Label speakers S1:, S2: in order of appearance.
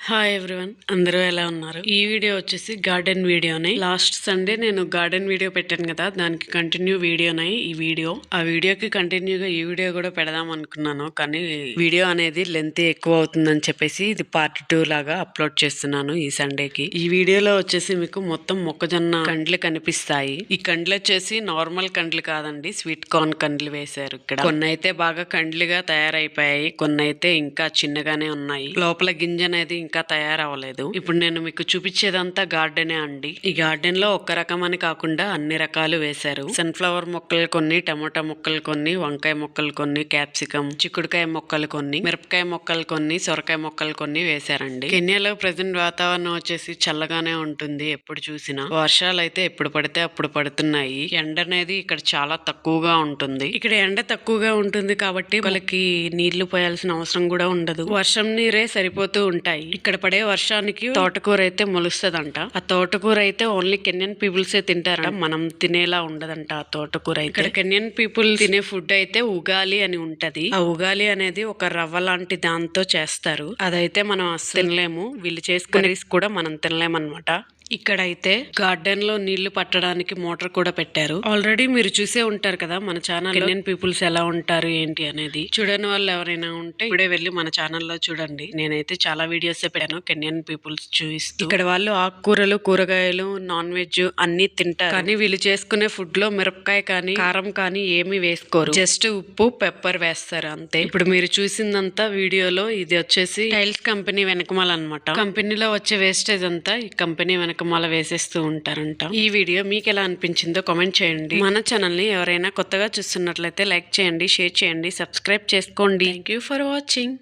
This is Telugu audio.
S1: హాయ్ ఎవ్రీవన్, అందరూ ఎలా ఉన్నారు? ఈ వీడియో వచ్చేసి గార్డెన్ వీడియోనే. లాస్ట్ సండే నేను గార్డెన్ వీడియో పెట్టాను కదా, దానికి కంటిన్యూ వీడియోనే ఈ వీడియో. ఆ వీడియోకి కంటిన్యూగా ఈ వీడియో కూడా పెడదాం అనుకున్నాను, కానీ వీడియో అనేది లెంత్ ఎక్కువ అవుతుందని చెప్పేసి ఇది పార్ట్ 2 లాగా అప్లోడ్ చేస్తున్నాను ఈ సండేకి. ఈ వీడియోలో వచ్చేసి మీకు మొత్తం మొక్కజొన్న కండ్లు కనిపిస్తాయి. ఈ కండ్లు వచ్చేసి నార్మల్ కండ్లు కాదండి, స్వీట్ కార్న్ కండ్లు వేశారు ఇక్కడ. కొన్ని అయితే బాగా కండ్లుగా తయారైపోయాయి, కొన్ని అయితే ఇంకా చిన్నగానే ఉన్నాయి. లోపల గింజ అనేది ఇంకా తయారవ్వలేదు. ఇప్పుడు నేను మీకు చూపించేదంతా గార్డెనే అండి. ఈ గార్డెన్ లో ఒక్క రకం అని కాకుండా అన్ని రకాలు వేశారు. సన్ఫ్లవర్ మొక్కలు కొన్ని, టమోటా మొక్కలు కొన్ని, వంకాయ మొక్కలు కొన్ని, క్యాప్సికం, చిక్కుడుకాయ మొక్కలు కొన్ని, మిరపకాయ మొక్కలు కొన్ని, సొరకాయ మొక్కలు కొన్ని వేశారండి. కెన్యాలో ప్రెసెంట్ వాతావరణం వచ్చేసి చల్లగానే ఉంటుంది. ఎప్పుడు చూసినా వర్షాలు అయితే ఎప్పుడు పడితే అప్పుడు పడుతున్నాయి. ఎండ అనేది ఇక్కడ చాలా తక్కువగా ఉంటుంది. ఇక్కడ ఎండ తక్కువగా ఉంటుంది కాబట్టి వాళ్ళకి నీళ్లు పోయాల్సిన అవసరం కూడా ఉండదు. వర్షం నీరే సరిపోతూ ఉంటాయి. ఇక్కడ పడే వర్షానికి తోటకూర అయితే మొలుస్తదంట. ఆ తోటకూర అయితే ఓన్లీ కెన్యన్ పీపుల్సే తింటారంట, మనం తినేలా ఉండదంట ఆ తోటకూర అయితే. ఇక్కడ కెన్యన్ పీపుల్ తినే ఫుడ్ అయితే ఉగాలి అని ఉంటది. ఆ ఉగాలి అనేది ఒక రవ్వ లాంటి దాంతో చేస్తారు. అదైతే మనం అస్సలు తినలేము. వీళ్ళు చేసుకునే కూడా మనం తినలేమన్నమాట. ఇక్కడైతే గార్డెన్ లో నీళ్లు పట్టడానికి మోటార్ కూడా పెట్టారు. ఆల్రెడీ మీరు చూసే ఉంటారు కదా మన ఛానల్ కెన్యన్ పీపుల్స్ ఎలా ఉంటారు ఏంటి అనేది. చూడని వాళ్ళు ఎవరైనా ఉంటే ఇప్పుడే వెళ్ళి మన ఛానల్లో చూడండి. నేనైతే చాలా వీడియోస్ పెట్టాను కెన్యన్ పీపుల్స్ చూపిస్తూ. ఇక్కడ వాళ్ళు ఆకుకూరలు, కూరగాయలు, నాన్ వెజ్ అన్ని తింటారు, కానీ వీళ్ళు చేసుకునే ఫుడ్ లో మిరపకాయ కానీ కారం కానీ ఏమి వేసుకోరు. జస్ట్ ఉప్పు, పెప్పర్ వేస్తారు అంతే. ఇప్పుడు మీరు చూసిందంతా వీడియోలో ఇది వచ్చేసి టైల్స్ కంపెనీ వెనకమాల అనమాట. కంపెనీలో వచ్చే వేస్టేజ్ అంతా ఈ కంపెనీ వెనకమాల వేసేస్తూ ఉంటారంట. ఈ వీడియో మీకు ఎలా అనిపించిందో కామెంట్ చేయండి. మన ఛానల్ ని ఎవరైనా కొత్తగా చూస్తున్నట్లయితే లైక్ చేయండి, షేర్ చేయండి, సబ్స్క్రైబ్ చేసుకోండి. Thank you for watching.